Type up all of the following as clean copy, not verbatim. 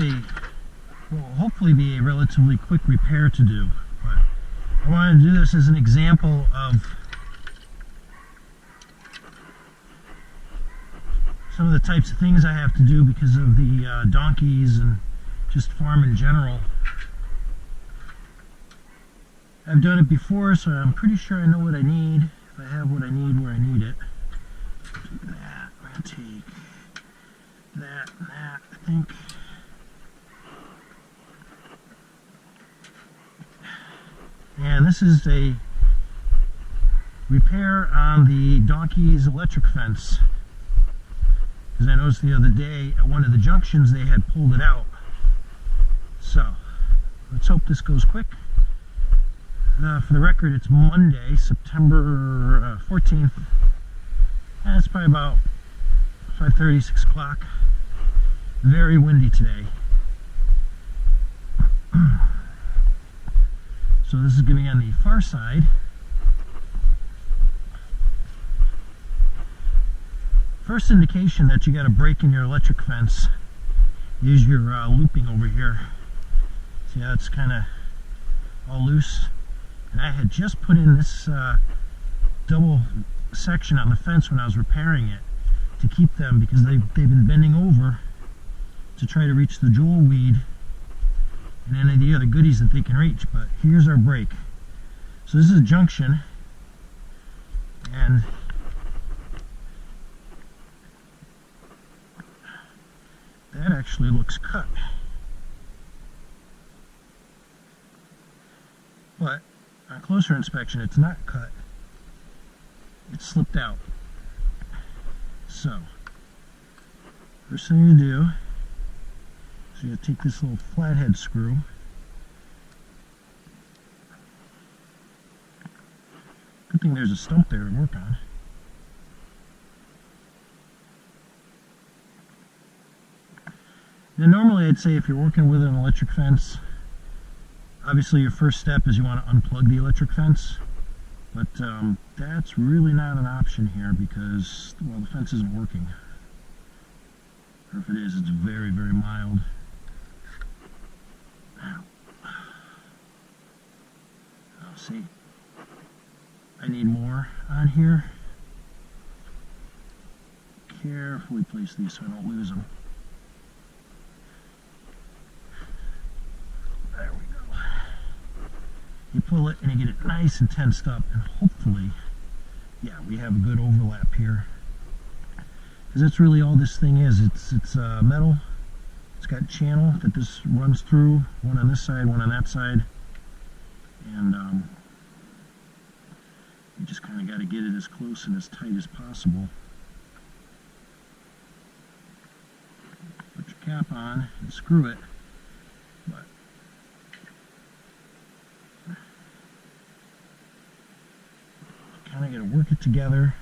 have will hopefully be a relatively quick repair to do. But I wanted to do this as an example of some of the types of things I have to do because of the donkeys and just farm in general. I've done it before, so I'm pretty sure I know what I need. If I have what I need where I need it. Do that. I'm going to take that and that, I think. And this is a repair on the donkey's electric fence. Because I noticed the other day at one of the junctions they had pulled it out. So, let's hope this goes quick. For the record, it's Monday, September 14th. And it's probably about 5:30, 6 o'clock. Very windy today. So this is going to be on the far side. First indication that you got a break in your electric fence is your looping over here. See how it's kind of all loose? And I had just put in this double section on the fence when I was repairing it to keep them, because they've been bending over to try to reach the jewel weed and any of the other goodies that they can reach. But here's our break. So this is a junction, and that actually looks cut. But on closer inspection, it's not cut. It's slipped out. So, first thing you do is you take this little flathead screw. Good thing there's a stump there to work on. Now normally I'd say if you're working with an electric fence, obviously your first step is you want to unplug the electric fence, but that's really not an option here because, well, the fence isn't working. Or if it is, it's very, very mild. Oh, see, I need more on here. Carefully place these so I don't lose them. There we go. You pull it and you get it nice and tensed up, and hopefully, yeah, we have a good overlap here. Because that's really all this thing is. It's metal. It's got a channel that this runs through, one on this side, one on that side, and you just kind of got to get it as close and as tight as possible. Put your cap on and screw it, but kind of got to work it together.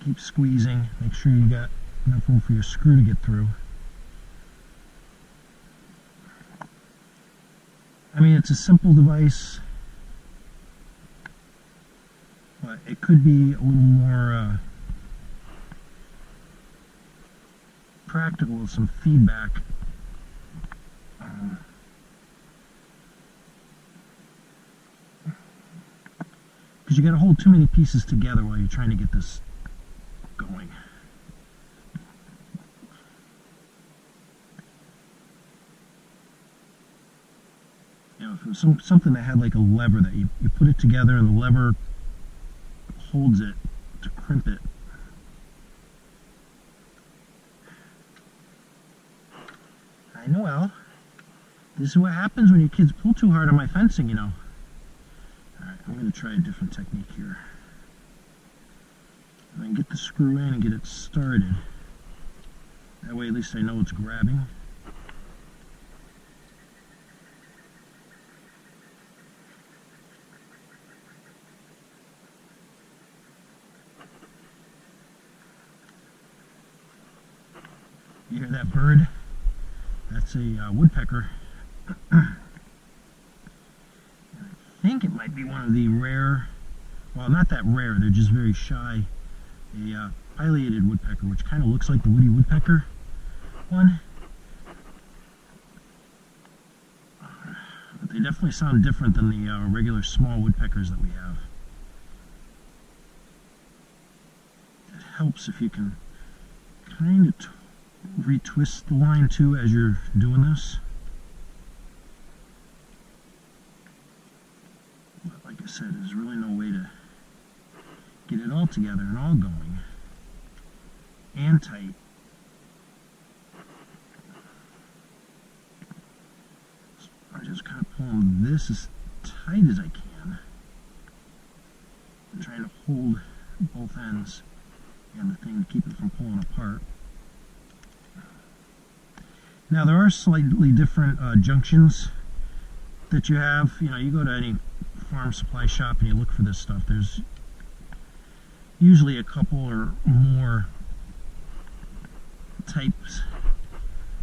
Keep squeezing. Make sure you got enough room for your screw to get through. I mean, it's a simple device, but it could be a little more practical with some feedback. Because you got to hold too many pieces together while you're trying to get this going. You know, if it was something that had like a lever that you put it together and the lever holds it to crimp it. I know, Al. This is what happens when your kids pull too hard on my fencing, you know. Alright, I'm going to try a different technique here. And then get the screw in and get it started. That way at least I know it's grabbing. You hear that bird? That's a woodpecker. I think it might be one of the rare, well, not that rare, they're just very shy, a pileated woodpecker, which kind of looks like the woody woodpecker, one. But they definitely sound different than the regular small woodpeckers that we have. It helps if you can kind of retwist the line too as you're doing this. But like I said, there's really no way to get it all together and all going and tight. So I'm just kind of pulling this as tight as I can and trying to hold both ends and the thing to keep it from pulling apart. Now there are slightly different junctions that you have. You know, you go to any farm supply shop and you look for this stuff. There's usually a couple or more types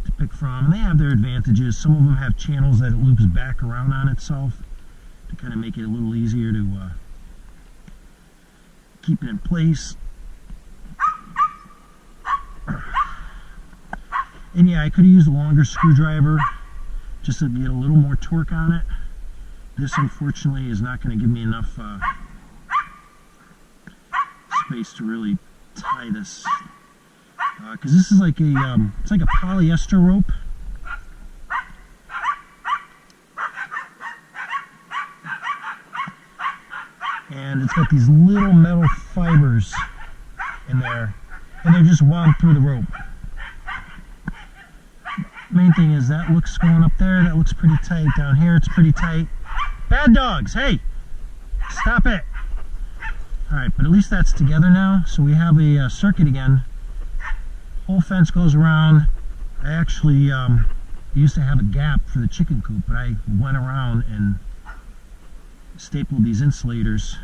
to pick from. And they have their advantages. Some of them have channels that it loops back around on itself to kind of make it a little easier to keep it in place. And yeah, I could have used a longer screwdriver just to get a little more torque on it. This unfortunately is not going to give me enough space to really tie this, because this is like a it's like a polyester rope. And it's got these little metal fibers in there, and they're just wound through the rope. Main thing is that looks going up there, that looks pretty tight. Down here it's pretty tight. Bad dogs, hey, stop it. Alright, but at least that's together now, so we have a circuit again. Whole fence goes around. I actually used to have a gap for the chicken coop, but I went around and stapled these insulators.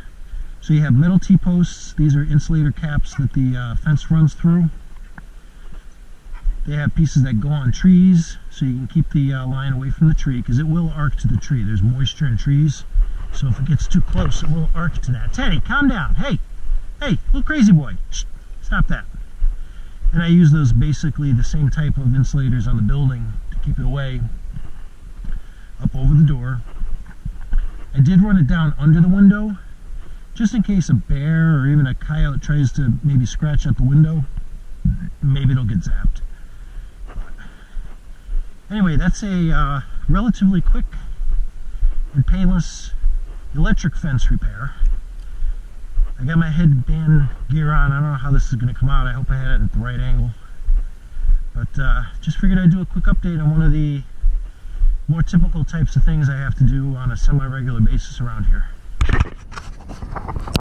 So you have metal T-posts. These are insulator caps that the fence runs through. They have pieces that go on trees, so you can keep the line away from the tree, because it will arc to the tree. There's moisture in trees, so if it gets too close, it will arc to that. Teddy, calm down. Hey, hey, little crazy boy. Shh, stop that. And I use those basically the same type of insulators on the building to keep it away, up over the door. I did run it down under the window, just in case a bear or even a coyote tries to maybe scratch at the window. Maybe it'll get zapped. Anyway, that's a relatively quick and painless electric fence repair. I got my headband gear on. I don't know how this is going to come out. I hope I had it at the right angle. But just figured I'd do a quick update on one of the more typical types of things I have to do on a semi-regular basis around here.